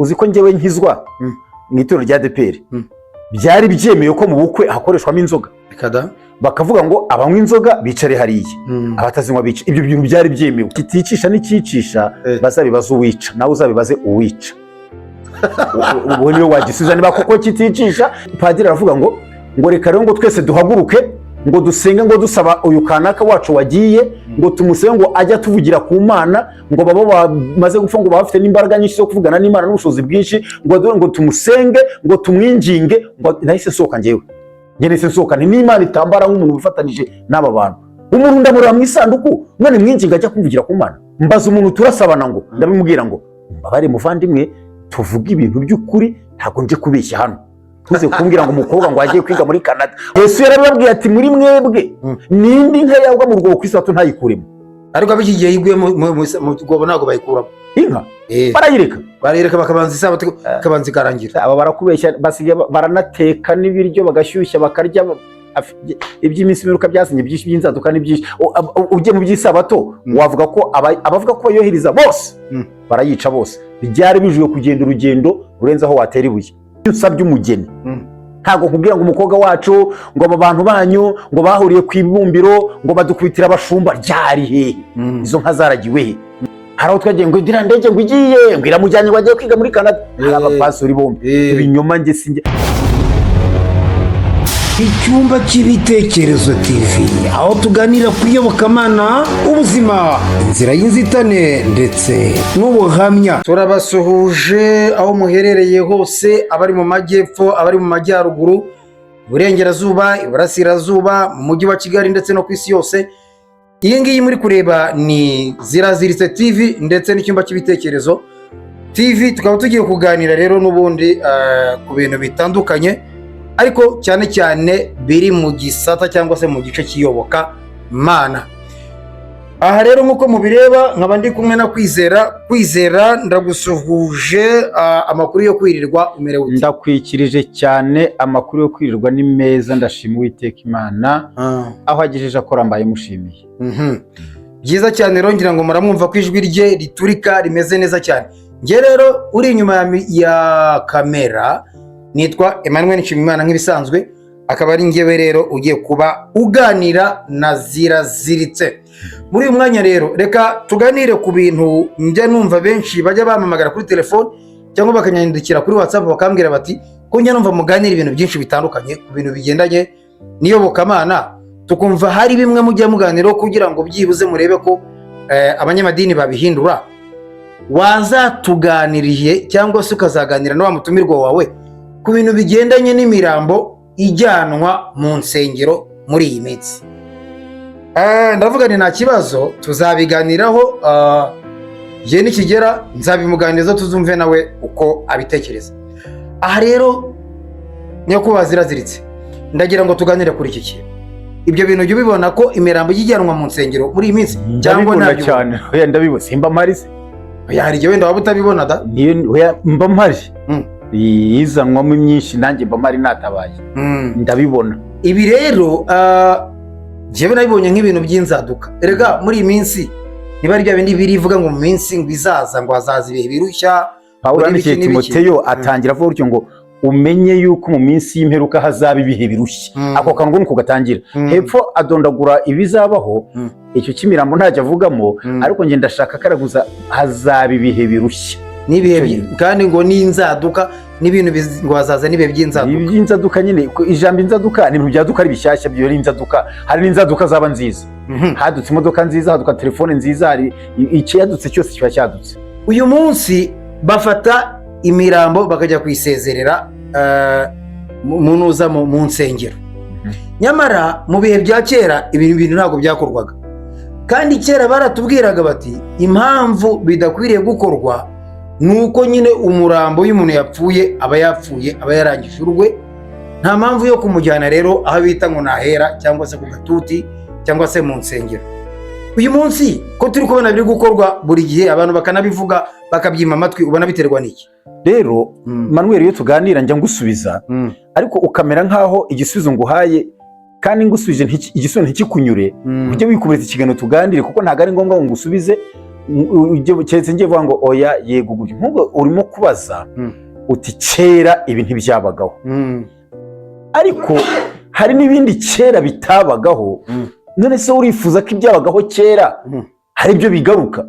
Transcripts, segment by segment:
uzi ko njyewe nkizwa mu itorero rya ADEPR byari byemewe ko mu bukwe hakoreshwamo inzoga bakavuga ngo abanywa inzoga bicare hariya abatazinywa bica. Ibyo bintu byari byemewe. Kiticisha n'ikicisha bazabibaza uwica, nawe uzabibaze uwica. Ubu niwe wagisubiza niba koko kiticisha. Padiri aravuga ngo reka rero ngo twese duhaguruke ngo dusenge ngo dusaba uyu kanaka wacu wagiye ngo tumusenge ngo ajya tuvugira ku Mana ngo babo bamaze gupfa ngo bafite n'imbaraga nyinshi zo kuvugana n'Imana n'ubushobozi bwinshi ngo tumusenge ngo tumwinginge ngo nahise sohoka njyewe ngenese nsohoka n'Imana itambara nk'umuntu wifatanije n'aba bantu. Umuntu ndamurira mu isanduku none mwinginga ajya kuvugira ku Mana. Mbaza umuntu turasabana ngo ndabimubwira ngo mbabare muvandimwe tuvuga ibintu by'ukuri ntabwo nje kubeshya hano. Tuze kumbwira ngo umukobwa ngo agiye kwiga muri Canada. Yesu yarababwiye ati muri mwebwe nindi nka yagwa mu rwobo kw'Isabato ntayikuremo. Ariko abigiye yiguye mu rwobo ntago bayikuramo. Inka barayireka bakabanza Isabato kabanza ikarangira. Aba barakubeshya basigaye baranateka n'ibiryo bagashyushya bakarya iby'iminsi miruka byasinye byinshi by'inzaduka n'ibyinshi. Ujye mu by'Isabato wavuga ko abavuga ko yoheriza bose barayica bose. Byari bijwe kugenda urugendo rurenze aho watera ibuye. Usabye umugeni ntago kubwira ngo umukobwa wacu ngo aba bantu banyu ngo bahuriye ku ibumbiro ngo badukubitira abashumba ryari he izo nka zaragiwe he. Haraho twagiye ngo ndira ndege ngo igiye ngo iramujyanye wagiye kwiga muri Canada. Abapastori bombi ibinyoma nge singe. Icyumba cy'ibitekerezo TV, aho tuganira ku iyobokamana, ubuzima, inzira y'inzitane ndetse n'ubuhamya. Turabasuhuje aho muherereye hose, abari mu majyepfo, abari mu majyaruguru, Burengerazuba, Iburasirazuba, mu mujyi wa Kigali ndetse no ku isi yose. Iyi ngiyi muri kureba ni Ziraziritse TV ndetse n'icyumba cy'ibitekerezo TV. Tukaba tugiye kuganira rero n'ubundi ku bintu bitandukanye, ariko cyane cyane biri mu gisata cyangwa se mu gice cy'iyoboka mana. Aha rero nk'uko mubireba nkaba ndi kumwe na Kwizera. Ndagusuhuje. Amakuru yo kwirirwa umerewe ute? Ndakwikirije cyane. Amakuru yo kwirirwa ni meza, ndashima Uwiteka Imana aho agejeje akora mbaye mushimiye. Byiza cyane. Rongera ngo muramwumva ko ijwi rye riturika rimeze neza cyane. Nge rero uri inyuma ya kamera nitwa Emmanuel Nshimiyimana nk'ibisanzwe, akaba ari ngewe rero ugiye kuba uganira na Ziraziritse. Muri uyu mwanya rero reka tuganire ku bintu njya numva benshi bajya bamamagara kuri telefone cyangwa bakanyandikira kuri WhatsApp bakambwira bati ko njya numva muganira ibintu byinshi bitandukanye ku bintu bigendanye n'iyobokamana, tukumva hari bimwe mujya muganiraho kugira ngo byibuze murebe ko abanyamadini babihindura. Wazatuganiriye cyangwa se ukazaganira na wa mutumirwa wawe ku bintu bigendanye n'imirambo ijyanwa mu nsengero muri iyi minsi. Ndavuga ni nta kibazo, tuzabiganiraho. Igihe nikigera nzabimuganiriza tuzumve nawe uko abitekereza. Aha rero nyakubahwa Ziraziritse, ndagira ngo tuganire kuri iki kintu. Ibyo bintu ujya ubibona ko imirambo ijyanwa mu nsengero muri iyi minsi cyangwa ntabyo? Cyane ndabibona. Simba mpari se hari igihe wenda waba utabibona da? Mba mpari yizanwamo myinshi nanjye mba mpari natabaye ndabibona. Ibi rero jewe nabibonye nk'ibintu by'inzaduka. Erega muri iyi minsi niba ari bya bindi birivuga ngo mu minsi ngo izaza ngo hazaza ibihe birushya. Pawulo yandikiye Timoteyo atangira avuga utyo ngo umenye yuko mu minsi y'imperuka hazaba ibihe birushya. Ako kantu ngo kugatangira hepfo adondagura ibizabaho. Icyo cy'imirambo ntacyo avugamo, ariko nge ndashaka karaguza hazaba ibihe birushya n'ibihe kandi ngo n'inzaduka n'ibintu ngo hazaza n'ibihe by'inzaduka. Iby'inzaduka nyine ijambo inzaduka ni ibintu byaduka ari bishyashya byo. Inzaduka hari n'inzaduka zaba nziza, hadutse imodoka nziza, haduka telefone nziza, hari icyadutse cyose kiba cyadutse. Uyu munsi bafata imirambo bakajya kuyisezerera mu nsengero. Nyamara mu bihe bya kera ibi bintu ntabwo byakorwaga, kandi kera baratubwiraga bati impamvu bidakwiriye gukorwa nuko nyine umurambo y'umuntu yapfuye aba yarangije urwe. Nta mpamvu yo kumujyana rero aho bita ngo nahera cyangwa se ku gatuti cyangwa se mu nsengero. Uyu munsi ko turi kubona biri gukorwa buri gihe abantu bakanabivuga bakabyima amatwi, ubona biterwa n'iki? Rero Manuel, iyo tuganira njya ngusubiza ariko ukamera nkaho igisubizo nguhaye kandi ngusubije igisubizo ntikikunyure. Ujye wikubereza ikiganiro tuganire, kuko ntago ari ngombwa ngo ngusubize keretse ngiye vuga ngo oya yego gutyo nk'ubwo urimo kubaza uti kera ibi ntibyabagaho ariko hari n'ibindi kera bitabagaho none se urifuza ko ibyabagaho kera hari ibyo bigaruka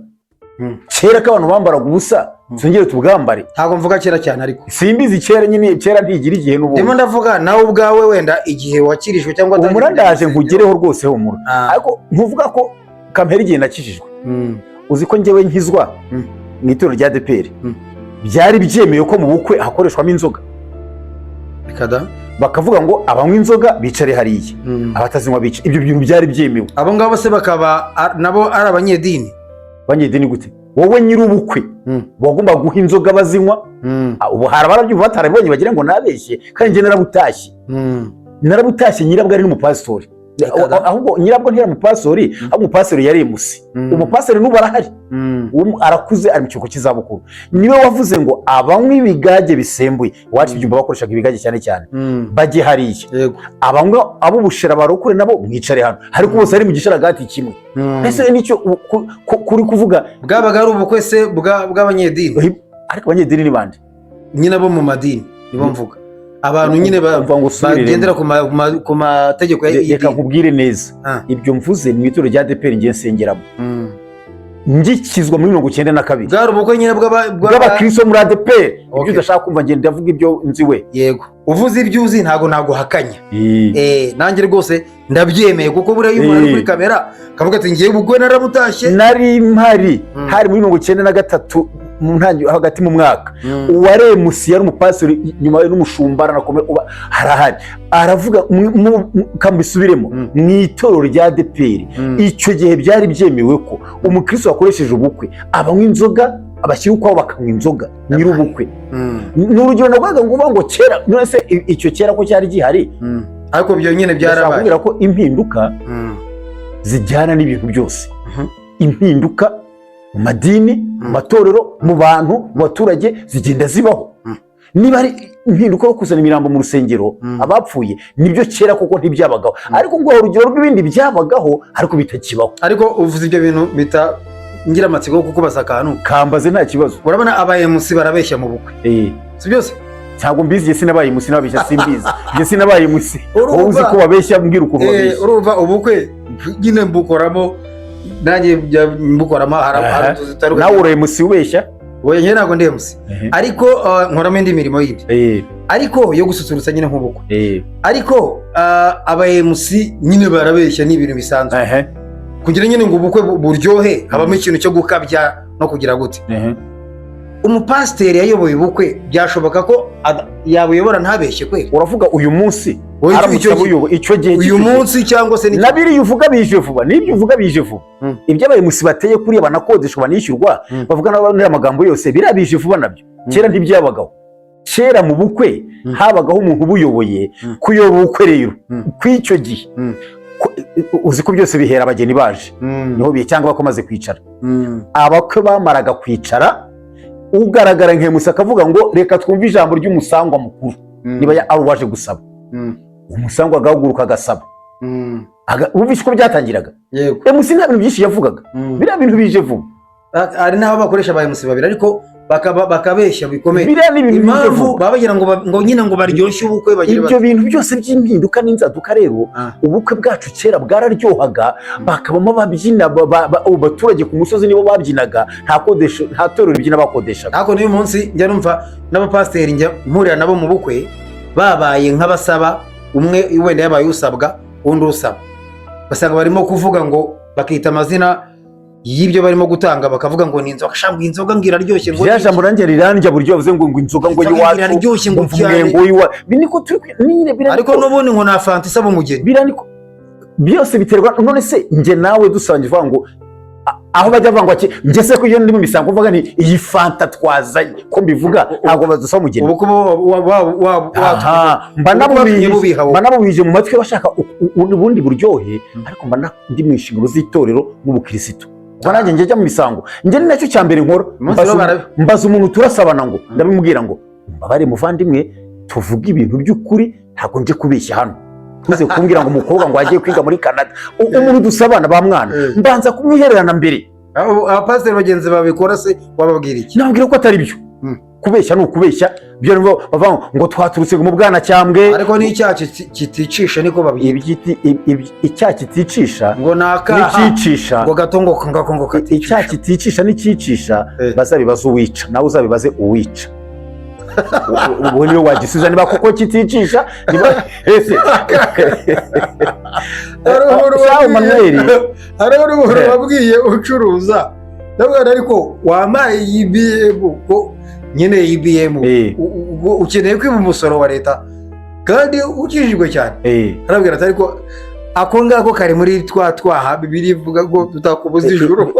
kera ko abantu bambaraga ubusa tuzongere tubwambare ntabwo mvuga kera cyane ariko simbizi kera nyine kera ntigira igihe n'ubundi ndimo ndavuga nawe ubwawe wenda igihe wakirijwe cyangwa humura ndaje nkugereho rwose humura ariko ntuvuga ko kampera igihe nakijijwe uzi ko njyewe nkizwa mu itorero rya ADEPR byari byemewe ko mu bukwe hakoreshwamo inzoga bakavuga ngo abanywa inzoga bicare hariya abatazinywa bica ibyo bintu byari byemewe abo ngabo se bakaba nabo ari abanyedini gute wowe nyiri ubukwe wagomba guha inzoga bazinywa ubu hari abarabyumva batarabonye bagira ngo nabeshye kandi njye narabutashye nyirabwo ari n'umupasitori ahubwo nyirabwo ntiyari umupasitori ahubwo umupasitori yari emusi umupasitori n'ubu arahari arakuze ari mu kiruhuko cy'izabukuru niwe wavuze ngo abanywa ibigage bisembuye iwacu ibyumba bakoreshaga ibigage cyane cyane bajye hariya abanywa ab'ubushera barokore nabo mwicare hano ariko bose ari mu gisharagati kimwe ese nicyo kuri kuvuga bwabaga ari ubukwe se bw'abanyedini ariko abanyedini ni bande nyine abo mu madini nibo mvuga abantu nyine bagendera ku mategeko ya reka nkubwire neza ibyo mvuze mu itorero rya ADEPR ngiye nsengeramo ngikizwa muri 92 bwari ubukwe nyine bw'abakristo muri ADEPR ibyo udashaka kumva ngenda ndavuga ibyo nzi we yego uvuze ibyo uzi ntago naguhakanya nanjye rwose ndabyemeye kuko buriya iyo umuntu ari kuri kamera kavuga ati ngiye ubukwe narabutashye nari mpari hari muri 93 hagati mu mwaka uwaremusi yari umupastori nyuma n'umushumba aranakomeye harahari aravuga kambisubiremo mu itorero rya ADEPR icyo gihe byari byemewe ko umukristo wakoresheje ubukwe abanywa inzoga abashyira ukwabo bakanywa inzoga nyiri ubukwe ni urugero navuga ngo kera none se icyo kera ko cyari gihari ariko byo nyine byarabaye kubera ko impinduka zijyana n'ibintu byose impinduka mu madini mu matorero mu bantu mu baturage zigenda zibaho niba ari impinduka yo kuzana imirambo mu rusengero abapfuye nibyo kera kuko ntibyabagaho ariko ngo urugero rw'ibindi byabagaho ariko bitakibaho ariko uvuze ibyo bintu bita ngira amatsiko kuko basakanu kambaze nta kibazo urabona abaye musi barabeshya mu bukwe si byose ntabwo mbizi je sinabaye musi nabeshya simbizi je sinabaye musi wowe uzi ko babeshya mbwira uko babeshya urumva ubukwe nyine mbukoramo nanjye mbukoramo hari tuzitaruka nawe ure musi ubeshya oya nyine ntabwo ndiye musi ariko nkoramo indi mirimo yindi ariko yo gususurutsa nyine nk'ubukwe ariko abaye musi nyine barabeshya ni ibintu bisanzwe kugira nyine ngo ubukwe buryohe habamo ikintu cyo gukabya no kugira gute umupasiteri yayoboye ubukwe byashoboka ko yabuyobora ntabeshye kwe uravuga uyu munsi icyo gihe uyu munsi cyangwa se nabiri uvuga bije vuba nibyo uvuga bije vuba ibyo abaye musi bateye kuri banakodeshwa banishyurwa bavuga n'abandi amagambo yose birabije vuba nabyo kera ntibyabagaho kera mu bukwe habagaho umuntu ubuyoboye kuyobora ubukwe rero kw'icyo gihe uzi ko byose bihera abageni baje niho biye cyangwa bakomaze kwicara abakwe bamaraga kwicara ugaragara nk'emusi akavuga ngo reka twumve ijambo ry'umusangwa mukuru niba ari uwaje gusaba umusangwa agahaguruka agasaba wumvise uko byatangiraga emusi nta bintu byinshi yavugaga biriya bintu bije vuba hari n'aho bakoresha ba emusi babiri ariko bakabeshya bikomeye biriya ni ibintu bije vuba baba bagira ngo nyine ngo baryoshye ubukwe ibyo bintu byose by'impinduka n'inzaduka rero ubukwe bwacu kera bwararyohaga bakabamo babyina abaturage ku musozi nibo babyinaga nta torero ribyina bakodeshaga ariko n'uyu munsi njya numva n'abapasiteri njya mpurira nabo mu bukwe babaye nk'abasaba umwe wenda yabaye usabwa undi usaba basanga barimo kuvuga ngo bakita amazina y'ibyo barimo gutanga bakavuga ngo ni inzoga shambwa inzoga ngira ryoshye ngo jambo ranjye rirandya buryo bavuze ngo inzoga ngo yiwacu ryoshye ngo mwengo yiwa biniko turi nyine birani ariko n'ubundi ngo na fanta isaba umugeni biraniko byose biterwa none se nge nawe dusanje vuga ngo aho bajya vuga ngo nge se ko iyo ndi mu misango uvuga ni iyi fanta twazanye ko mbivuga ntabwo badusaba umugeni mba nabubije mu matwi bashaka ubundi buryohe ariko mba ndi mu nshingano z'itorero n'ubukirisitu ubwo nanjye njya mu misango njye ni nacyo cya mbere nkora mbaza umuntu turasabana ngo ndabimubwira ngo mbabare muvandimwe tuvuge ibintu by'ukuri ntabwo nje kubeshya hano tuze kumbwira ngo umukobwa ngo agiye kwiga muri Canada umuntu dusabana ba mwana mbanza kumwihererana mbere abapasiteri bagenzi babikora se wababwira iki? nababwira ko atari byo. Kubeshya ni ukubeshya, byo bavuga ngo twaturutse mu Bwanacyambwe. Ariko ni icyaha kiticisha niko babyita. Icyaha kiticisha ngo n'icyicisha, ngo gatongo katicisha. Icyaha kiticisha n'icyicisha bazabibaza uwica, nawe uzabibaze uwica. Ubu niwe wagisubiza niba koko kiticisha. Hari umuntu wabwiye ucuruza ndabona ariko wamaye IBM ko nyine IBM ukeneye kwiba umusoro wa leta kandi ukijijwe cyane. Arabwira ati ariko ako ngako kari muri twaha Bibiliya ivuga ngo tutakubuza ijuru.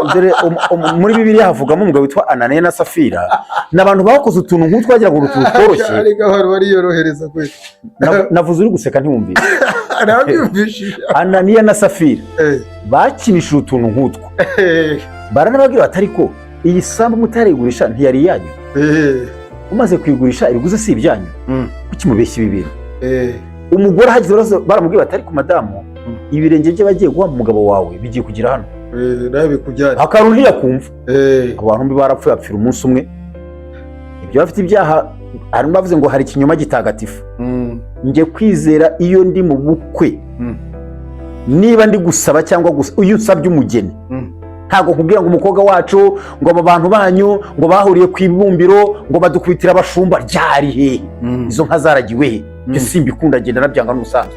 Muri Bibiliya havugamo umugabo witwa Ananiya na Safira, n'abantu bakoze utuntu nk'utwo wagira ngo utuntu tworoshye, ariko abantu bariyorohereza kwe. Navuze uri guseka ntiwumvise. Nabyumvishije. Ananiya na Safira bakinishije utuntu nk'utwo, baranababwira bati ariko iyi sambu mutarigurisha ntiyari yanyu, umaze kuyigurisha ibiguzi si ibyanyu, kuki mubeshya ibi bintu? Umugore ahageze baramubwira bati ariko madamu, ibirenge bye bagiye guha umugabo wawe bigiye kugira hano, nawe bikujyana akantu ntiyakumva. Abantu mbi barapfuye bapfira umunsi umwe. Ibyo bafite ibyaha, harimo bavuze ngo hari ikinyoma gitagatifu. Njye kwizera iyo ndi mu bukwe, niba ndi gusaba cyangwa iyo usabye umugeni, ntabwo nkubwira ngo umukobwa wacu, ngo aba bantu banyu ngo bahuriye ku ibumbiro ngo badukubitira abashumba, ryari hehe? Izo nka zaragiwe he? Byo simbikunda, agenda nabyanga n'umusanzu.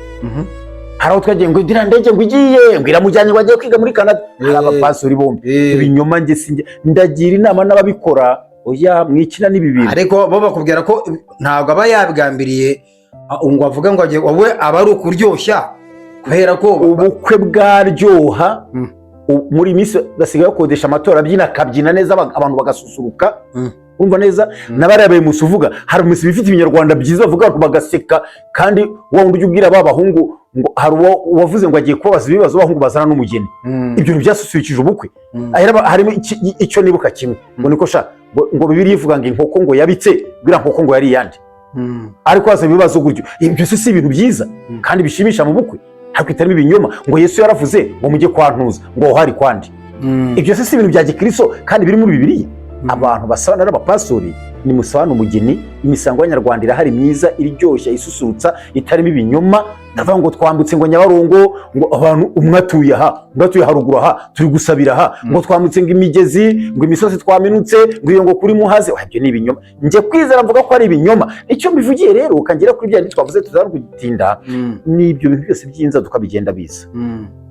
Hari aho twagiye ngo ndira ndege ngo igiye ngo iramujyanye ngo agiye kwiga muri Canada. Hari abapastori bombi. Ibinyoma njye sinjye ndagira inama n'ababikora, oya mwikina n'ibi bintu. Ariko bo bakubwira ko ntabwo aba yabigambiriye ngo avuga ngo wowe aba ari ukuryoshya, kubera ko ubukwe bwaryoha. Muri minsi basigaye bakodesha amatora akabyina neza abantu bagasusuruka, umva neza. N'abarabaye musi uvuga hari umusi bifite ibinyarwanda byiza bavuga bagaseka, kandi wa wundi ujya ubwira abahungu ngo hari uwavuze ngo agiye kubabaza ibibazo abahungu bazana n'umugeni. Ibyo bintu byasusurukije ubukwe. Harimo icyo nibuka kimwe ngo niko sha ngo Bibiliya ivuga ngo inkoko ngo yabitse bwira nkoko ngo yari yandi, ariko haza ibibazo gutyo. Ibyo si ibintu byiza kandi bishimisha mu bukwe, ariko itarimo ibinyoma ngo Yesu yaravuze ngo mujye kwantuza ngo hari kwandi. Ibyo si ibintu bya gikristo kandi biri muri Bibiliya. Abantu basabana n'abapastori ni musabana umugeni, imisango y'Abanyarwanda irahari myiza, iryoshya, isusurutsa, itarimo ibinyoma. Ndavuga ngo twambutse ngo Nyabarongo ngo abantu umwatuye haruguru aha turi gusabira aha, ngo twambutse ngo imigezi ngo imisozi twaminutse ngo iyo ngo kuri muhaze. Ibyo ni ibinyoma. Njye kwizera mvuga ko ari ibinyoma. Icyo mbivugiye rero ukangera kuri bya twavuze tuzara gutinda, ni ibyo bintu byose by'inza tukabigenda biza.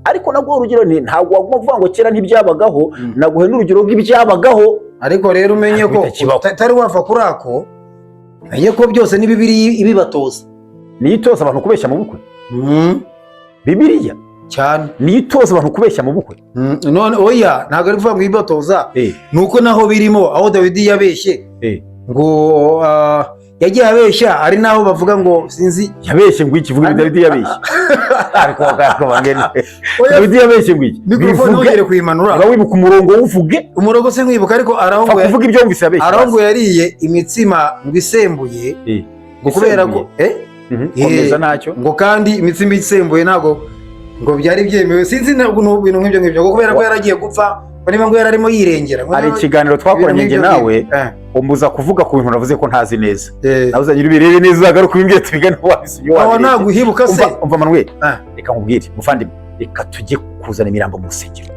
Ariko nabwo urugero ni ntabwo waguma uvuga ngo kera ntibyabagaho, naguhe n'urugero rw'ibyabagaho. Ariko rero umenye ko utari wava kuri ako, umenye ko byose ni Bibiliya ibibatoza. Niyo itoza abantu kubeshya mu bukwe. Bibiliya cyane niyo itoza abantu kubeshya mu bukwe. None oya ntabwo ari kuvuga ngo ibibatoza, nuko naho birimo aho Dawidi yabeshye ngo yagiye abeshya, ari naho bavuga ngo sinzi yabeshye ngo iki vuga Dawidi yabeshye. Ariko bangene Dawidi yabeshye ngo iki mikrofone ugere kuyimanura, aba wibuka umurongo uvuge umurongo se nkwibuka, ariko araho uvuga ibyo wumvise yabeshye. Araho yariye imitsima bisembuye ngo kubera ko komeza ntacyo ngo kandi imitsima isembuye ntago ngo byari byemewe, sinzi ibintu nk'ibyo ngibyo ngo kubera ko yaragiye gupfa, niba ngo yararimo yirengera. Hari ikiganiro twakoranye njye nawe umbuza kuvuga ku bintu navuze ko ntazi neza, navuze nyiri birebe neza uzagaruka ubimbwiye tubigane wabisubiye wawe. Ntabwo uhibuka se. Umva Manuel, reka nkubwire muvandimwe, reka tujye kuzana imirambo mu rusengero.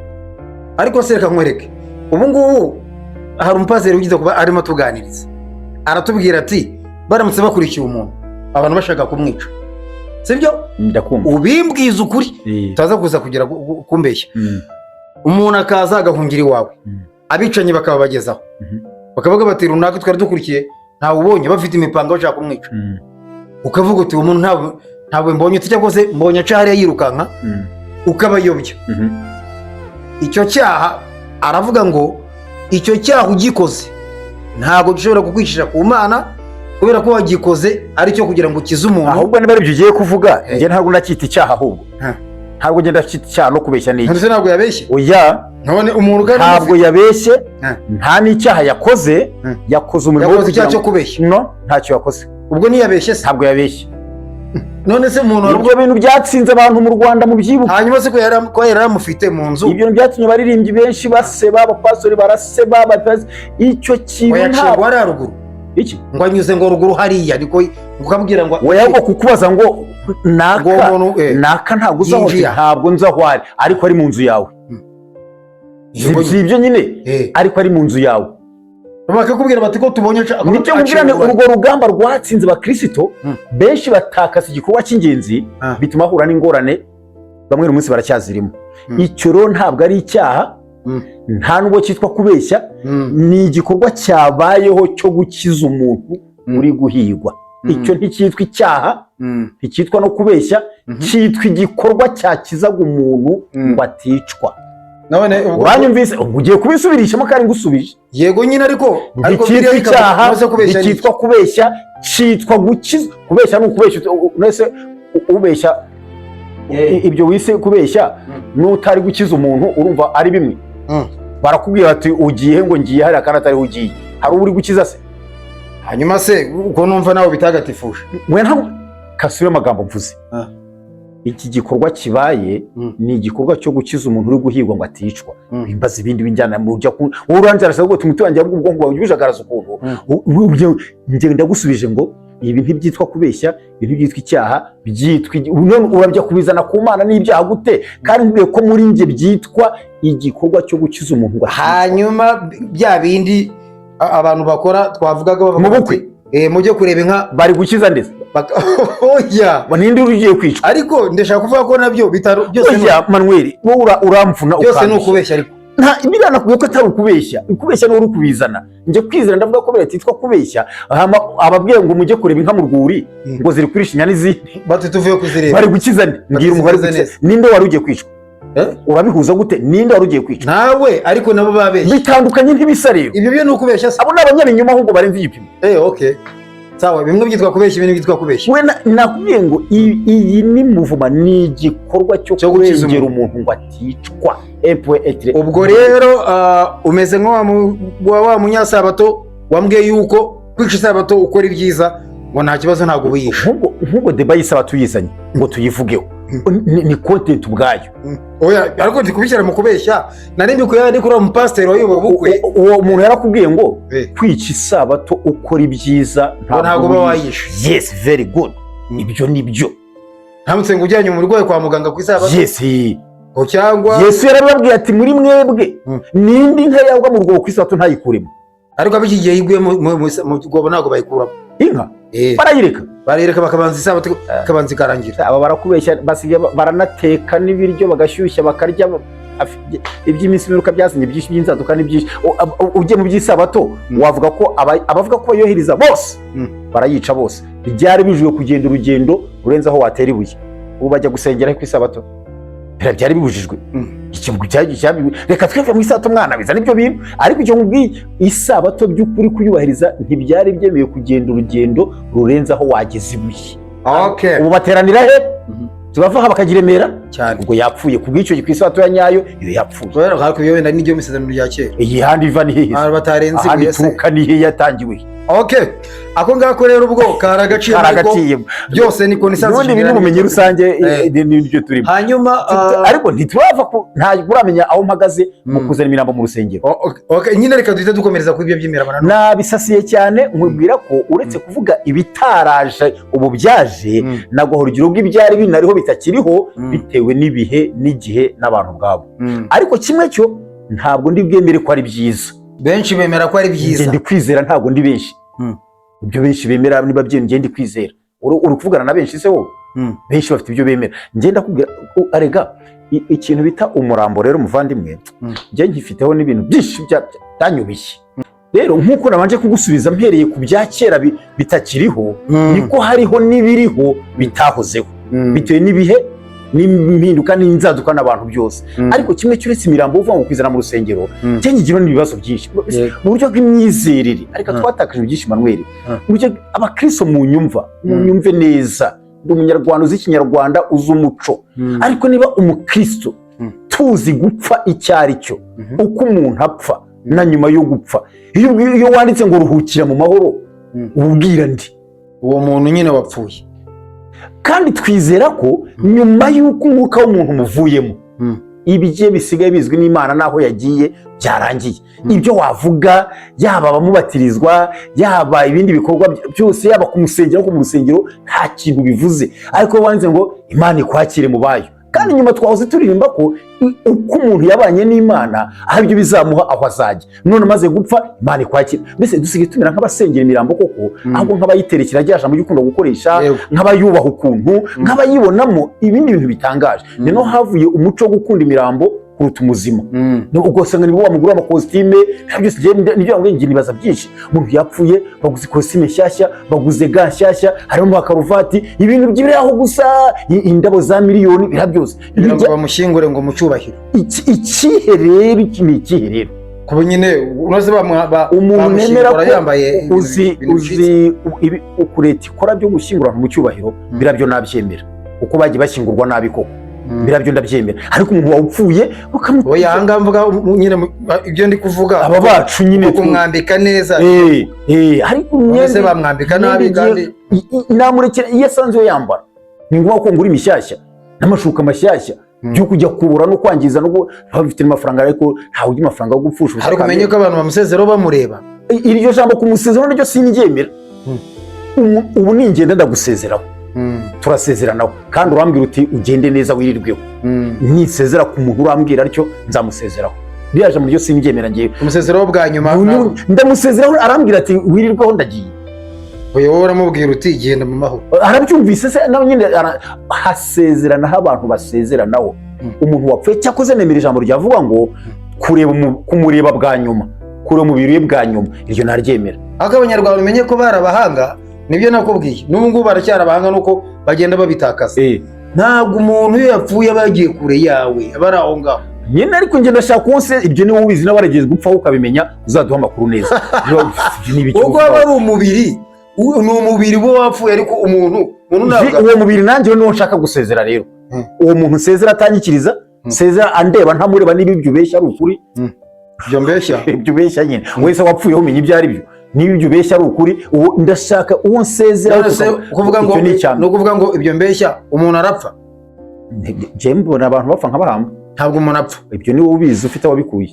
Ariko se reka nkwereke, ubu ngubu hari umupasiteri ugize kuba arimo tuganiriza, aratubwira ati baramutse bakurikiye umuntu abantu bashaka kumwica, sibyo? Ndakumva. Ubimbwiza ukuri utaza kuza kugira kumbeshya. Umuntu akaza agahungira iwawe, abicanyi bakaba bagezaho, bakavuga bati runaka twari dukurikiye ntawe ubonye bafite imipanga bashaka kumwica. Ukavuga uti umuntu ntabwo mbonye, cyangwa se mbonye aca hariya yirukanka, ukabayobya. Icyo cyaha aravuga ngo icyo cyaha ugikoze ntabwo gishobora kukwicisha ku Mana, kubera ko wagikoze ari cyo kugira ngo ukize umuntu. Ahubwo niba ari byo ugiye kuvuga, njye ntabwo ndacyita icyaha, ahubwo ntabwo ngenda cyita icyaha no kubeshya n'iki. None se ntabwo yabeshye? Oya, none umuntu kandi ntabwo yabeshye, nta n'icyaha yakoze, yakoze umurimo wo kugira cyo kubeshya. No, ntacyo yakoze. Ubwo ntiyabeshye se? Ntabwo yabeshye. none se umuntu ibyo bintu byatsinze abantu mu Rwanda mu byibuka. hanyuma se ko yari amufite mu nzu ibyo bintu byatumye abaririmbyi benshi baseba, abapastori baraseba, icyo kintu ntabwo ari haruguru iki ngo anyuze ngo ruguru hariya ariko ukabwira ngo wayabwo kukubaza ngo naka ntabwo uzaho, ntabwo nzaho ari ariko ari mu nzu yawe. si ibyo nyine ariko ari mu nzu yawe. bakakubwira bati ko tubonye nicyo nkubwirane urwo rugamba rwatsinze abakristo benshi batakasa igikorwa cy'ingenzi bituma ahura n'ingorane, bamwe umunsi baracyazirimo. icyo rero ntabwo ari icyaha, nta nubwo cyitwa kubeshya, ni igikorwa cyabayeho cyo gukiza umuntu uri guhigwa. icyo nticyitwa icyaha, nticyitwa no kubeshya, cyitwa igikorwa cyakizaga umuntu ngo aticwa. uranyumvise ugiye kubisubirishamo kandi ngusubije. yego nyine ariko cyitwa icyaha, cyitwa kubeshya, cyitwa gukiza. kubeshya ni ukubeshya, nese ubeshya ibyo wise kubeshya n'utari gukiza umuntu urumva ari bimwe. barakubwira bati ugiye ngo ngiye hari akana atari ugiye, hari uri gukiza se? hanyuma se uko numva nawe bitagatifuje mwe ntabwo kasubire amagambo mvuze. iki gikorwa kibaye ni igikorwa cyo gukiza umuntu uri guhigwa ngo aticwa. bimbaza ibindi bijyana mu ujya urangira se ngo tumuturangira ubwonko bwawe ubujagaraza ukuntu nge ndagusubije ngo ibi ntibyitwa kubeshya, ibi ntibyitwa icyaha, byitwa urabya kubizana ku Mana n'ibyaha gute kandi nkubwiye ko muri nge byitwa igikorwa cyo gukiza umuntu. hanyuma bya bindi abantu bakora twavugaga mu bukwe mujye kureba inka bari gukiza ndetse oya ninde ugiye kwicwa? ariko ndashaka kuvuga ko nabyo byose oya Manuel wowe uramvuna byose ni ukubeshya. ariko nta ibiriya nakubwiye ko atari ukubeshya. ukubeshya ni uri kubizana. njye kwizera ndavuga ko byitwa kubeshya. ababwiye ngo mujye kureba inka mu rwuri ngo ziri kurisha inyana izindi bati tuvuye kuzireba bari gukiza nde? mbwira umubare ninde wari ugiye kwicwa? urabihuza gute? ninde wari ugiye kwicwa? nawe ariko nabo babeshya bitandukanye ntibisa rero. ibyo byo ni ukubeshya se? abo ni abanyabinyoma ahubwo barenze igipimo. okay sawa, bimwe byitwa kubeshya ibindi byitwa kubeshya. we nakubwiye ngo iyi ni muvuma, ni igikorwa cyo kurengera umuntu ngo aticwa. ubwo rero umeze wa munyasabato wambwiye yuko kwica isabato ukora ibyiza ngo nta kibazo ntabwo ubiyisha. nk'ubwo deba y'isabato uyizanye ngo tuyivugeho ni content ubwayo. oya ariko ndi kubishyira mu kubeshya. nari mbikuye ndi kuri umupasiteri wayoboye ubukwe, uwo muntu yarakubwiye ngo kwica isabato ukora ibyiza ntabwo uba wayisha. yes very good. ibyo ni byo. ntamutse ngo ujyanye umurwayi kwa muganga ku isabato. yes cyangwa Yesu yarababwiye ati muri mwebwe nindi nka yagwa mu rwobo ku isabato ntayikuremo. ariko abiki gihe yiguye mu rwobo ntabwo bayikuramo inka. barayireka bakabanza isabato ikabanza ikarangira. aba barakubeshya, basigaye baranateka n'ibiryo bagashyushya bakarya iby'iminsi miruka byasinye byinshi by'inzaduka n'ibyinshi. ugiye mu by'isabato wavuga ko abavuga ko bayohereza bose barayica bose. byari bijwe kugenda urugendo rurenze aho watera ibuye. ubu bajya gusengera ku isabato byari bibujijwe. reka twebwe mu isabato mwana biza nibyo bintu. ariko icyo nkubwiye isabato by'ukuri kuyubahiriza ntibyari byemewe kugenda urugendo rurenze aho wageze ibuye. ubu bateranira he? tubava aha bakagira Remera cyane. ubwo yapfuye ku bw'icyo ku isabato ya nyayo iyo yapfuye. rero ariko iyo wenda n'iryo misezerano rya kera. iyi handi iva ni hehe? batarenze ahandi turuka ni hehe yatangiwe? ako ngako rero ubwo karagaciro byose niko nisanzwe. ubundi ibintu ubumenyi rusange n'ibyo turimo. hanyuma ariko ntitwava ntabwo uramenya aho mpagaze mu kuzana imirambo mu rusengero. nyine reka duhite dukomereza kuri ibyo by'imiramo. nabisasiye cyane nkubwira ko uretse kuvuga ibitaraje ubu byaje nagwa urugero rw'ibyari binariho bitakiriho bitewe n'ibihe n'igihe n'abantu ubwabo. ariko kimwe cyo ntabwo ndi bwemere ko ari byiza. benshi bemera ko ari byiza. ndi kwizera ntabwo ndi benshi. ibyo benshi bemera niba byenge ndi kwizera. uri kuvugana na benshi se wowe? benshi bafite ibyo bemera. ngenda kubwira arega ikintu bita umurambo rero muvandimwe njye nkifiteho n'ibintu byinshi byanyubishye. rero nk'uko nabanje kugusubiza mpereye ku bya kera bitakiriho niko hariho n'ibiriho bitahozeho bitewe n'ibihe n'impinduka n'inzaduka n'abantu byose. ariko kimwe cyuretse imirambo uvuga ngo kwizana mu rusengero cyangwa igira n'ibibazo byinshi mu buryo bw'imyizerere. ariko twatakaje byinshi Manuel. buryo abakristo munyumve neza. ndi umunyarwanda uzi ikinyarwanda uzi umuco. ariko niba umukristo tuzi gupfa icyo ari cyo, uko umuntu apfa na nyuma yo gupfa, iyo wanditse ngo ruhukira mu mahoro ububwira ndi uwo muntu nyine wapfuye. kandi twizera ko nyuma y'uko umwuka w'umuntu umuvuyemo ibye bisigaye bizwi n'Imana n'aho yagiye byarangiye. Ibyo wavuga yaba abamubatirizwa yaba ibindi bikorwa byose yaba ku musengero no ku rusengero nta kintu bivuze, ariko wanze ngo Imana ikwakire mu bayo. Kandi nyuma twahoze turirimba ko uko umuntu yabanye n'Imana aho ibyo bizamuha aho azajya, none amaze gupfa Imana ikwakira. Mbese dusigaye tumera nk'abasengera imirambo koko, ahubwo nk'abayiterekera rya jambo ry'ukunda gukoresha, nk'abayubaha ukuntu, nk'abayibonamo ibindi bintu bitangaje. Nino havuye umuco wo gukunda imirambo kuruta umuzima. Ubwo usanga nibo bamugura amakositime byose nibyo ngo nibaza byinshi. Umuntu yapfuye baguze kositime nshyashya, baguze ga nshyashya, harimo akaruvati, ibintu by'ibiri aho gusa indabo za miliyoni bira byose ngo bamushyingure ngo mucyubahiro. Ikiherero ni ikiherero kuba nyine unoze umuntu nemera ko yambaye uzi ukureta ikora byo gushyingura mu cyubahiro birabyo nabyemera uko bagiye bashyingurwa nabi koko birabyo ndabyemera, ariko umuntu wapfuye oya hanga mvuga nyine ibyo ndi kuvuga aba bacu nyine kumwambika neza ariko mwese bamwambika nabi kandi namurekera iyo asanzwe yambara ni ngombwa ko ngura imishyashya n'amashuka mashyashya byo kujya kubura no kwangiza no bafite amafaranga, ariko ntawe ugira amafaranga yo gupfusha. Ariko umenye ko abantu bamusezero bamureba iryo jambo kumusezero naryo sinjyemera. Ubu ningenda ndagusezeraho turasezeranaho kandi urambwira uti ugende neza wirirweho, nisezera ku muntu urambwira aricyo nzamusezeraho. Biriya jambo ryo sinjyemera ngiye umusezero bwa nyuma ndamusezeraho arambwira ati wirirweho ndagiye. Oya wowe uramubwira uti genda mu mahoro, arabyumvise se nawe nyine hasezeranaho abantu basezeranaho. Umuntu wapfuye cyakoze nemera ijambo ryavuga ngo kumureba bwa nyuma, kureba umubiri we bwa nyuma, iryo naryemera. Aka Abanyarwanda umenye ko barabahanga, nibyo nakubwiye n'ubu ngubu baracyari abahanga nuko bagenda babitakaza. Ntabwo umuntu iyo yapfuye bagiye kure yawe abari aho ngaho nyine, ariko ngenda shaka wose ibyo ni wowe ubizi n'abarageze gupfa ukabimenya uzaduha amakuru neza. Ubwo aba ari umubiri ni umubiri wo wapfuye, ariko umuntu uwo mubiri nanjye niwo nshaka gusezera. Rero uwo muntu nsezera atanyikiriza, nsezera andeba ntamureba niba ibyo ubeshya ari ukuri. Ibyo ubeshya nyine wese wapfuye umenya ibyo ari byo, niba ibyo ubeshya ari ukuri ndashaka uwo nsezera. Ni ukuvuga ngo ibyo mbeshya umuntu arapfa. Je mbona abantu bapfa nk'abahamba, ntabwo umuntu apfa. Ibyo ni wowe ubizi ufite wabikuye.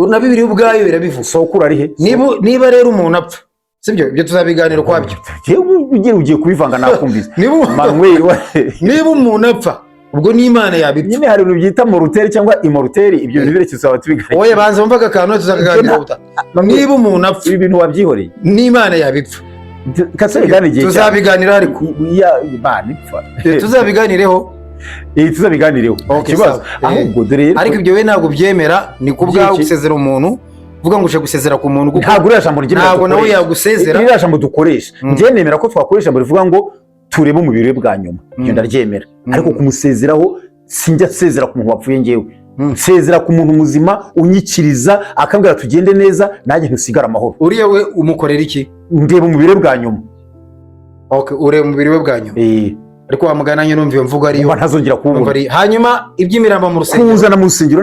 Na Bibiliya ubwayo birabivuga. Sokura ari he? Niba rero umuntu apfa, sibyo ibyo tuzabiganira kwabyo. Ugiye kubivanga nakumvise. Niba umuntu apfa ubwo n'Imana yabipfa. Nyine hari ibintu byita moruteri cyangwa imoruteri, ibyo bintu birekeza abatubiganira. Oya banza mvaga akantu tuzakaganira ubuta. Niba umuntu apfa ibi bintu wabyihoreye n'Imana yabipfa. Tuzabiganira ariko Imana ipfa. Tuzabiganireho. Tuzabiganireho. Kibazo ahubwo dore ariko ibyo we ntabwo byemera, ni kubwaho gusezera umuntu. Vuga ngo uje gusezera ku muntu kuko ntabwo uriya jambo ry'Imana, ntabwo nawe yagusezera. Iriya jambo dukoresha njye nemera ko twakoresha jambo rivuga ngo turebe umubiri we bwa nyuma, ibyo ndaryemera. Ariko kumusezeraho sinjya nsezera ku muntu wapfuye njyewe, nsezera ku muntu muzima unyikiriza akambwira tugende neza nanjye ntusigara amahoro. Uriya we umukorera iki? Ndeba umubiri we bwa nyuma. Okay, ureba umubiri we bwa nyuma. Ariko wamugananye numva iyo mvugo ariyo ntazongera kubona. Hanyuma iby'imiramba mu rusengero, kuzana mu rusengero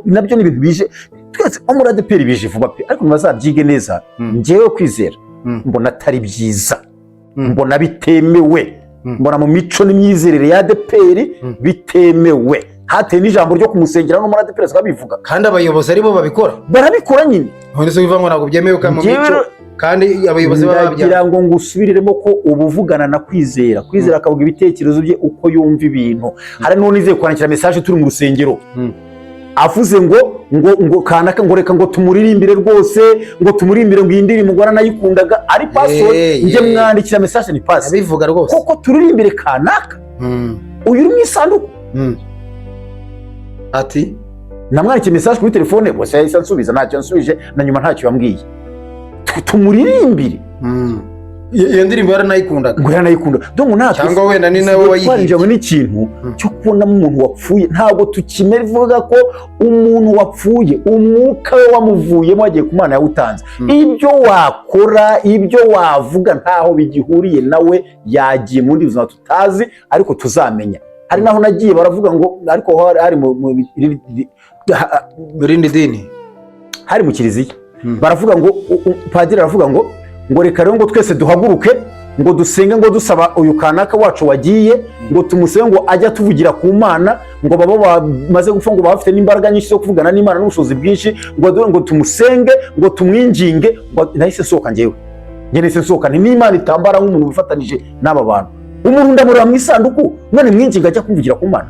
nabyo ni ibintu bije twese muri ADEPR bije vuba pe, ariko bazabyige neza. Njyewe kwizera mbona atari byiza, mbona bitemewe, mbona mu mico n'imyizerere ya ADEPR bitemewe. Hateye n'ijambo ryo kumusengera no muri ADEPR twabivuga, kandi abayobozi aribo babikora, barabikora nyine. None se biva ngo ntabwo byemewe ko mu mico kandi abayobozi bagira ngo ngusubiriremo ko ubuvugana na kwizera akavuga ibitekerezo bye uko yumva ibintu. Hari n'unize kwandikira message turi mu rusengero avuze ngo kanaka ngo reka ngo tumuririmbire rwose, ngo tumuririmbire ngo indirimbo ngo nayikundaga ari password. Nje mwandikira message ni pass abivuga rwose koko turirimbire kanaka uyu uri mu isanduku. Ati namwandikiye message kuri telefone bose yahise ansubiza, ntacyo ansubije na nyuma ntacyo yambwiye. Tumuririmbire iyo ndirimbo yaranayikundaga ngo yaranayikunda donc nta cyangwa wenda ni nawe wayihinje n'ikintu cyo kubonamo umuntu wapfuye. Ntabwo tukimera ivuga ko umuntu wapfuye umwuka we wamuvuyemo agiye ku Mana yawutanze. Ibyo wakora ibyo wavuga ntaho bigihuriye nawe, yagiye mu ndi buzima tutazi ariko tuzamenya. Hari naho nagiye baravuga ngo ariko hari mu rindi dini, hari mu kiliziya baravuga ngo padiri aravuga ngo reka rero ngo twese duhaguruke ngo dusenge ngo dusaba uyu kanaka wacu wagiye ngo tumusenge ngo ajya tuvugira ku Mana ngo baba bamaze gupfa ngo bafite n'imbaraga nyinshi zo kuvugana n'Imana n'ubushobozi bwinshi ngo tumusenge ngo tumwinginge ngo nahise nsohoka njyewe nahise nsohoka n'Imana itambara nk'umuntu wifatanije n'aba bantu umuntu ndamureba mu isanduku none mwinginga ajya kumvugira ku Mana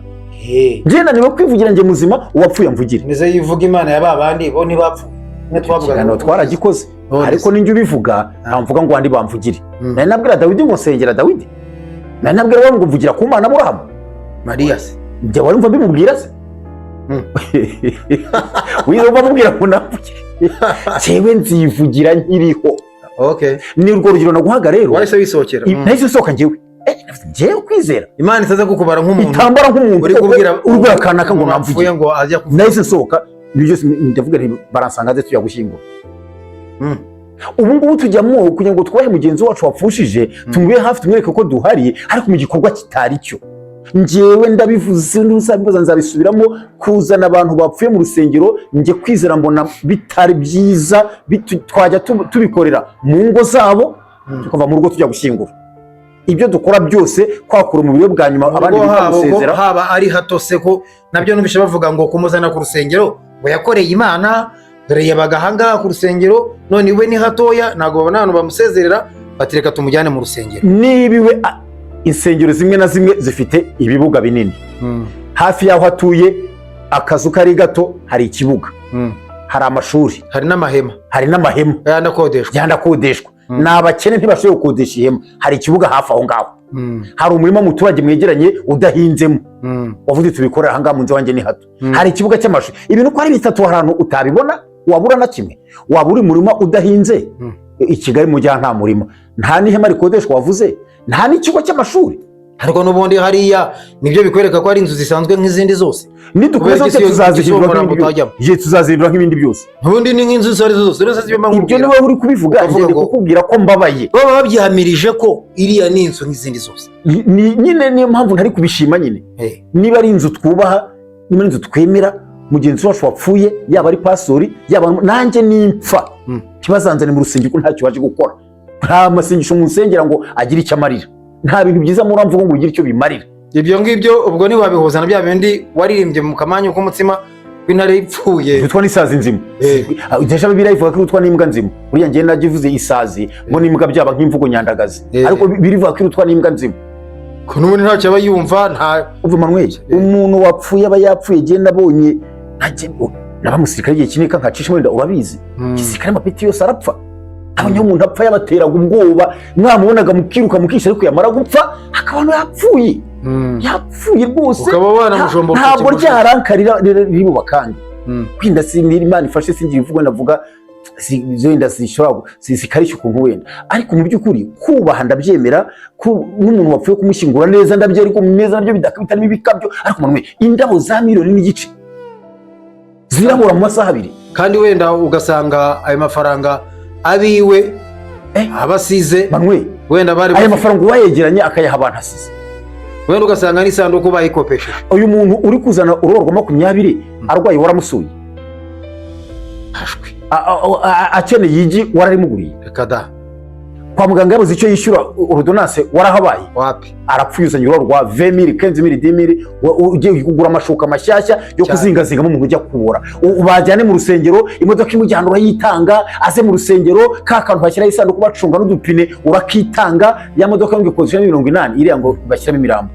njye naniwe kwivugira njye muzima uwapfuye amvugire nize yivuga Imana ya babandi bo ntibapfuye ikiganiro twaragikoze ariko ninjye ubivuga ntamvuga ngo wandi bamvugire nari nabwira Dawidi ngo nsengera Dawidi nari nabwira ngo mvugira ku Mana Aburahamu Mariya se njye wari mva bimubwira se wiyumva mubwira ngo namvugire cyewe nzivugira nkiriho ni urwo rugero naguhaga rero wahise wisohokera nahise nsohoka njyewe kwizera Imana itaza kukubara nk'umuntu itambara nk'umuntu uri kubwira urwara kanaka ngo namvugire ngo ajya kuvuga nahise nsohoka ibyo byose ndavuga nti baransanga ze tujya gushyingura ubu ngubu tujyamo kugira ngo twahe mugenzi wacu wapfushije tumube hafi tumwereke ko duhari ariko mu gikorwa kitari cyo njyewe ndabivuze n'uzabibaza nzabisubiramo kuzana abantu bapfuye mu rusengero njye kwizera mbona bitari byiza twajya tubikorera mu ngo zabo tukava mu rugo tujya gushyingura ibyo dukora byose kwakura umubiri bwa nyuma abandi bitamusezera haba ari hato se ko nabyo nubishe bavuga ngo kumuzana ku rusengero ngo yakoreye Imana dore yabaga ahangaha ku rusengero none iwe ni hatoya ntabwo babona abantu bamusezerera batireka tumujyane mu rusengero nibiwe insengero zimwe na zimwe zifite ibibuga binini hafi y'aho atuye akazu kari gato hari ikibuga hari amashuri hari n'amahema yandakodeshwa ni abakene ntibashoboye gukodesha ihema hari ikibuga hafi aho ngaho hari umurima muturage mwegeranye udahinzemo wavuze tubikorera ahangaha mu nzu wanjye ni hato hari ikibuga cy'amashuri ibintu uko ari bitatu hari ahantu utabibona wabura na kimwe waba uri murima udahinze i Kigali mu gihe nta murima nta n'ihema rikodeshwa wavuze nta n'ikigo cy'amashuri ariko n'ubundi hariya nibyo bikwereka ko ari inzu zisanzwe nk'izindi zose nidukomeza tuzazihindura nk'ibindi byose ubundi ni nk'inzu zose ibyo niwe uri kubivuga ngende kukubwira ko mbabaye baba babyihamirije ko iriya ni inzu nk'izindi zose nyine niyo mpamvu ntari kubishima nyine niba ari inzu twubaha niba ari inzu twemera mugenzi wacu wapfuye yaba ari pastori yaba nanjye nimpfa kibazanzane mu rusengero ntacyo waje gukora nta masengesho mu nsengera ngo agire icyo amarira nta bintu byiza muri mvugo ngo ugire icyo bimarira ibyo ngibyo ubwo ntiwabihuza na bya bindi waririmbye mu kamanyu k'umutsima w'intare ipfuye witwa n'isazi nzima udesha Bibiliya ivuga ko witwa n'imbwa nzima buriya njye nagivuze isazi ngo n'imbwa byaba nk'imvugo nyandagazi ariko birivuga ko witwa n'imbwa nzima ko n'ubundi ntacyo aba yumva nta uva Manuel umuntu wapfuye aba yapfuye je nabonye n'abamusirikare igihe kinini kankacisha wenda urabizi igisirikare amapeti yose arapfa abanyaho umuntu apfa yabateraga ubwoba mwamubonaga mukiruka mukisha ariko yamara gupfa akabano yapfuye rwose ntabwo ryarankarira ribuba kandi kwinda sinira Imana ifashe singira ivugo ndavuga zenda zishobora zikarishya ukuntu wenda ariko mu by'ukuri kubaha ndabyemera n'umuntu wapfuye kumushyingura neza ndabye ariko neza nabyo bitarimo ibikabyo ariko Manuel indabo za miliyoni n'igice zirabura mu masaha abiri kandi wenda ugasanga ayo mafaranga abiwe abasize Manuel wenda bari ayo mafaranga uwayegeranye akayaha abantu asize wenda ugasanga n'isanduku bayikopesheje uyu muntu uri kuzana uroro rwa 20 arwaye waramusuye akeneye igi wararimuguriye reka da kwa muganga yabuze icyo yishyura ordonnance warahabaye wapi arapfuye uzanye uroro rwa 20000 15000 ugiye kugura amashuka mashyashya yo kuzingazinga mu muntu ujya kubora ubajyane mu rusengero imodoka imujyana urayitanga aze mu rusengero ka kantu bashyira isanduku bacunga n'udupine urakitanga ya modoka yo gukodesha 80 iriya ngo bashyiramo imirambo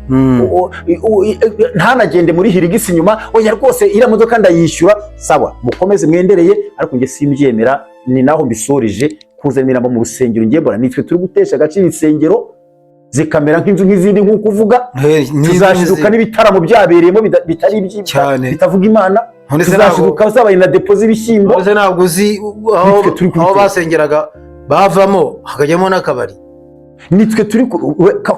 ntanagende muri hirigisi nyuma oya rwose iriya modoka ndayishyura sawa mukomeze mwendereye ariko nge simbyemera ni naho mbisoreje kuzana imirambo mu rusengero ngiye mbona nitwe turi gutesha agaciro insengero zikamera nk'inzu nk'izindi nk'uko uvuga tuzashiduka n'ibitaramo byabereyemo bitari iby'Imana bitavuga Imana tuzashiduka zabaye na depo z'ibishyimbo ntabwo uzi aho basengeraga bavamo hakajyamo n'akabari nitwe turi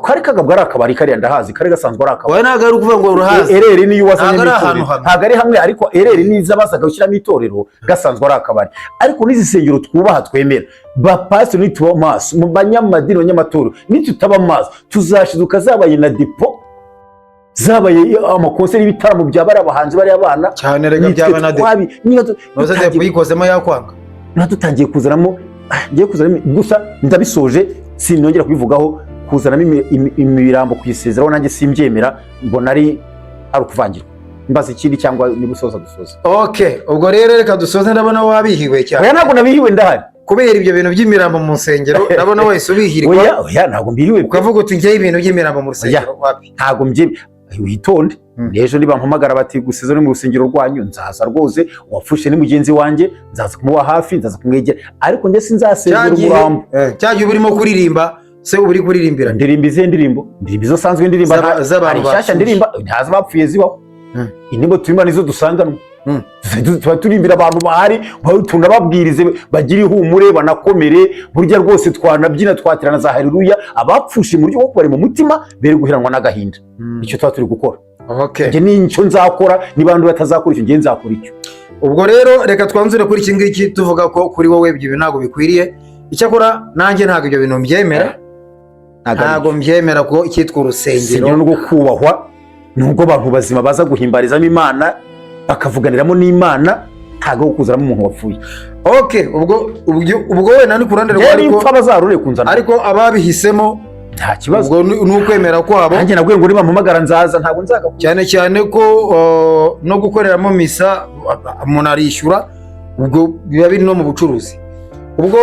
kari kagabwa ari akabari kariya ndahazi kari gasanzwe ari akabari ntabwo ari ukuvuga ngo urahazi ereri niyo wazanye ntabwo ari hamwe ariko ereri niza basaga gushyiramo itorero gasanzwe ari akabari ariko n'izi sengero twubaha twemera bapasiteri nituba maso mu banyamadini abanyamatoro nitutaba maso tuzashiduka zabaye na depo zabaye amakonseri y'ibitaramo byabari abahanzi bari abana cyane rega byaba na depo noza depo yikozemo yakwanga nadutangiye kuzanamo ngiye kuzanamo gusa ndabisoje sinongera kubivugaho. Kuzanamo imirambo kuyisezeraho nanjye simbyemera, mbona ari ukuvangirwa. Mbaza ikindi cyangwa niba usoza dusoza. Okay, ubwo rero reka dusoze, ndabona wabihiwe cyane. Oya ntabwo nabihiwe ndahari. Kubera ibyo bintu by'imirambo mu nsengero, ndabona wese ubihirwa. Oya ntabwo mbihiwe. Ukavuga uti ngiye ibintu by'imirambo mu rusengero wapi? Ntabwo witonde. N'ejo nibampamagara bati gusiza no mu rusengero rwanyu, nzaza rwose. Uwapfushe ni mugenzi wanjye, nzaza kumuba hafi, nzaza kumwegera, ariko njye sinzasezera umurambo. Cyagiye urimo kuririmba se, uri kuririmbira ndirimbo izihe ndirimbo zo sanzwe ndirimba z'abantu ndirimba ntazi bapfuye zibaho. Indirimbo turimo nizo dusanganwa. Tuba turimbira abantu bahari, tunababwirize bagire ihumure banakomere, burya rwose twanabyina twatirana za haleluya, abapfushe mu buryo bwo kubari mu mutima bere guheranwa n'agahinda. Icyo tuba turi gukora. Njye nicyo nzakora, nibantu batazakora icyo njye nzakora icyo. Ubwo rero reka twanzure kuri iki ngiki tuvuga ko kuri wowe ibyo bintu ntabwo bikwiriye. Icyakora nanjye ntabwo ibyo bintu mbyemera. Ntabwo mbyemera ko icyitwa urusengero no kubahwa, nubwo abantu bazima baza guhimbarizamo Imana bakavuganiramo n'Imana, ntabwo kuzaramo umuntu wapfuye. Okay, ubwo we nani kurande rwa ariko bazarure kunzana, ariko ababihisemo nta kibazo. Ubwo nukwemera kwabo. Nanjye nabwiye ngo niba mpamagara nzaza, ntabwo nzaka cyane ko no gukoreramo misa umuntu arishyura, ubwo biba biri no mu bucuruzi. Ubwo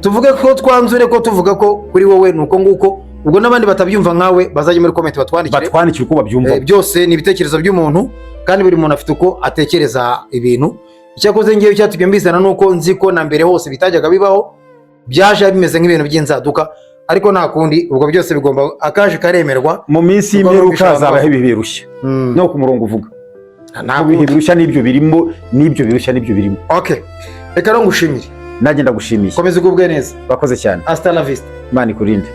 tuvuge ko twanzure ko tuvuga ko kuri wowe nuko nguko, ubwo n'abandi batabyumva nkawe bazajye muri comment batwandikire uko babyumva. Byose ni ibitekerezo by'umuntu kandi buri muntu afite uko atekereza ibintu. Icyakoze ngiye cyatumye mbizana nuko nzi ko na mbere hose bitajyaga bibaho, byaje bimeze nk'ibintu by'inzaduka, ariko nta kundi, ubwo byose bigomba akaje karemerwa. Mu minsi y'imperuka hazabaho ibihe birushya, no ku murongo uvuga ntabwo ibihe birushya n'ibyo birimo. Okay, reka ngushimire. Nanjye ndagushimiye. Komeza ugubwe neza. Bakoze cyane. Hasta la vista. Imana ikurinde.